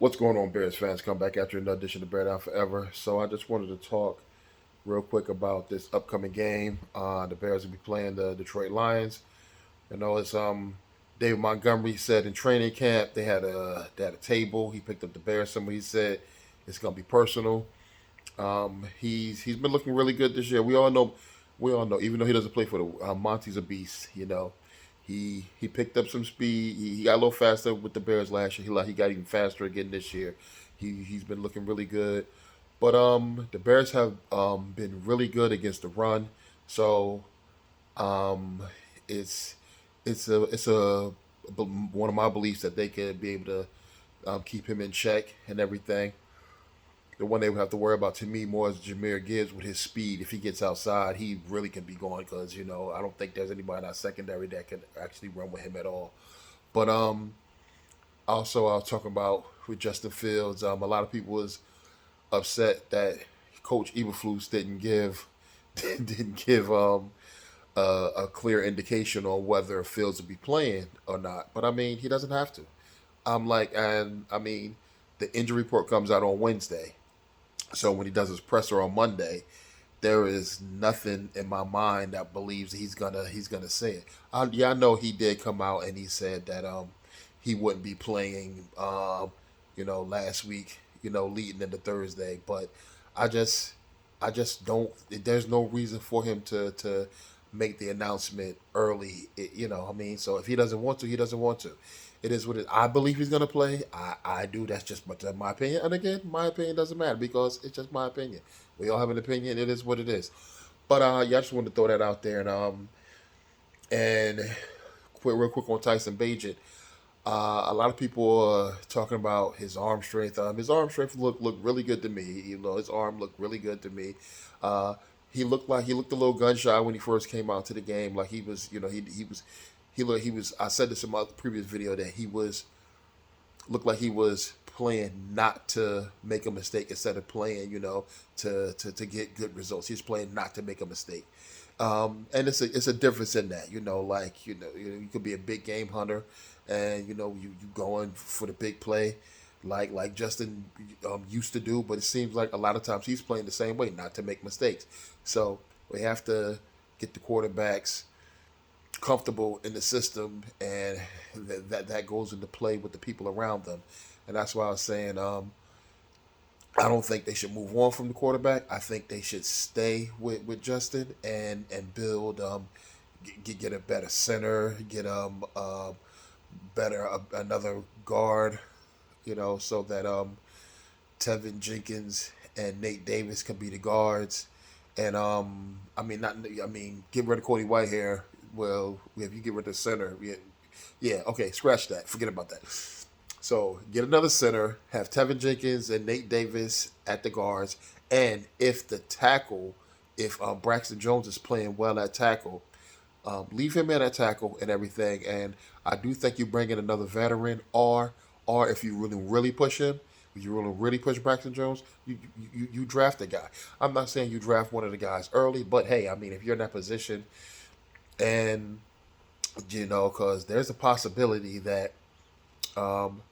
What's going on, Bears fans? Come back after another edition of Bear Down Forever. So I just wanted to talk real quick about this upcoming game. The Bears will be playing the Detroit Lions. It's David Montgomery said in training camp they had a table. He picked up the Bears. Somebody said it's gonna be personal. He's been looking really good this year. We all know. Even though he doesn't play for the Monty's a beast. He picked up some speed. He got a little faster with the Bears last year. He got even faster again this year. He's been looking really good. But the Bears have been really good against the run. So um, it's it's a one of my beliefs that they could be able to keep him in check and everything. The one they would have to worry about to me more is Jameer Gibbs with his speed. If he gets outside, he really can be gone because I don't think there's anybody in our secondary that can actually run with him at all. But also I was talking about with Justin Fields. A lot of people was upset that Coach Eberflus didn't give didn't give a clear indication on whether Fields would be playing or not. But I mean, he doesn't have to. And I mean, the injury report comes out on Wednesday. So when he does his presser on Monday, there is nothing in my mind that believes he's gonna say it. I know he did come out and he said that he wouldn't be playing last week, leading into Thursday. But I just I just don't. There's no reason for him to make the announcement early. I mean, so if he doesn't want to, he doesn't want to. It is what it. I believe he's gonna play. I do. That's just my opinion. And again, my opinion doesn't matter because it's just my opinion. We all have an opinion. It is what it is. But yeah, I just wanted to throw that out there and real quick on Tyson Bagent. A lot of people are talking about his arm strength. His arm strength looked really good to me. His arm looked really good to me. Uh, he looked a little gun shy when he first came out to the game. Like he was, he was. I said this in my previous video that he was looked like he was playing not to make a mistake instead of playing, to get good results. He's playing not to make a mistake. And it's a difference in that, like you could be a big game hunter, and you going for the big play, like Justin used to do. But it seems like a lot of times he's playing the same way, not to make mistakes. So we have to get the quarterbacks comfortable in the system, and that goes into play with the people around them. And that's why I was saying I don't think they should move on from the quarterback. I think they should stay with Justin and build get a better center, get better another guard, so that Tevin Jenkins and Nate Davis can be the guards. And I mean not I mean get rid of Cody Whitehair. Well, if you get rid of the center, yeah, okay, scratch that. Forget about that. So get another center, have Tevin Jenkins and Nate Davis at the guards, and if Braxton Jones is playing well at tackle, leave him in at tackle and everything. And I do think you bring in another veteran, or if you really push him, if you really push Braxton Jones, you draft a guy. I'm not saying you draft one of the guys early, but hey, I mean if you're in that position, and because there's a possibility that um,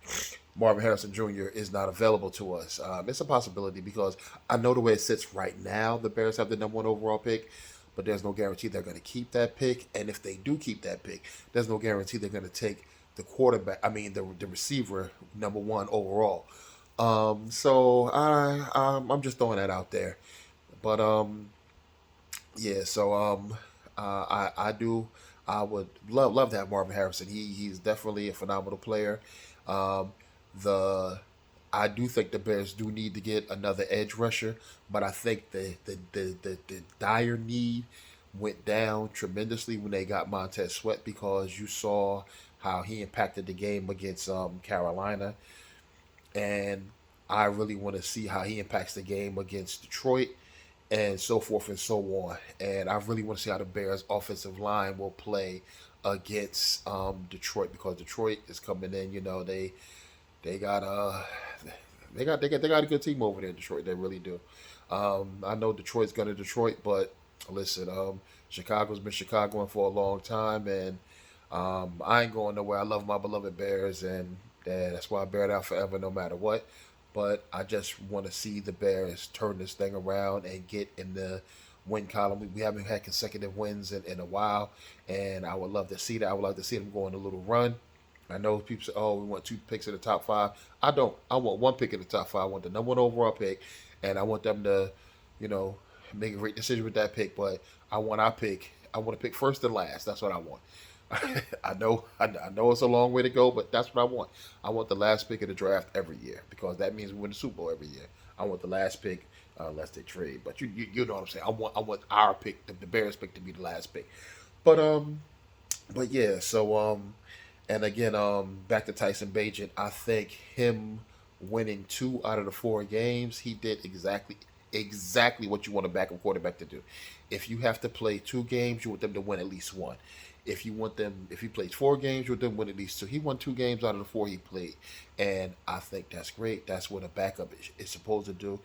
Marvin Harrison Jr. is not available to us. It's a possibility because I know the way it sits right now, the Bears have the number one overall pick, but there's no guarantee they're going to keep that pick. And if they do keep that pick, there's no guarantee they're going to take the quarterback. I mean, the receiver number one overall. So I'm just throwing that out there. But yeah, so I would love to have Marvin Harrison. He's definitely a phenomenal player. Um, the I do think the Bears do need to get another edge rusher, but I think the dire need went down tremendously when they got Montez Sweat because you saw how he impacted the game against Carolina, and I really want to see how he impacts the game against Detroit and so forth and so on. And I really want to see how the Bears' offensive line will play against Detroit because Detroit is coming in. They got they got a good team over there in Detroit. They really do. I know Detroit's going to Detroit, but listen, Chicago's been Chicagoing for a long time, and I ain't going nowhere. I love my beloved Bears, and And that's why I bear down forever, no matter what. But I just want to see the Bears turn this thing around and get in the win column. We haven't had consecutive wins in a while, and I would love to see that. I would like to see them go on a little run. I know people say, "Oh, we want 2 picks in the top 5." I don't. I want 1 pick in the top 5. I want the number 1 overall pick, and I want them to, you know, make a great decision with that pick. But I want our pick. I want to pick first and last. That's what I want. I know it's a long way to go, but that's what I want. I want the last pick of the draft every year because that means we win the Super Bowl every year. I want the last pick, unless they trade. But you know what I'm saying. I want our pick, the Bears pick, to be the last pick. But yeah. So and again, back to Tyson Bagent. I think him winning 2 out of the 4 games, he did exactly what you want a backup quarterback to do. If you have to play 2 games, you want them to win at least one. If he plays 4 games, you want them to win at least two. He won 2 games out of the 4 he played, and I think that's great. That's what a backup is supposed to do.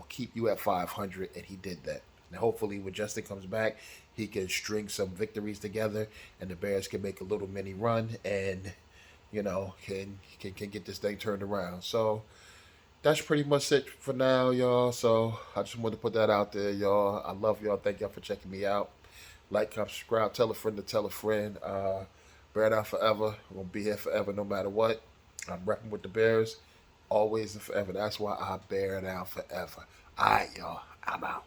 Keep you at 500, and he did that. And hopefully, when Justin comes back, he can string some victories together, and the Bears can make a little mini run, and can get this thing turned around. So that's pretty much it for now, y'all. So I just wanted to put that out there, y'all. I love y'all. Thank y'all for checking me out. Like, comment, subscribe, tell a friend to tell a friend. Bear down forever. I'm gonna be here forever, no matter what. I'm repping with the Bears, always and forever. That's why I bear down forever. All right, y'all. I'm out.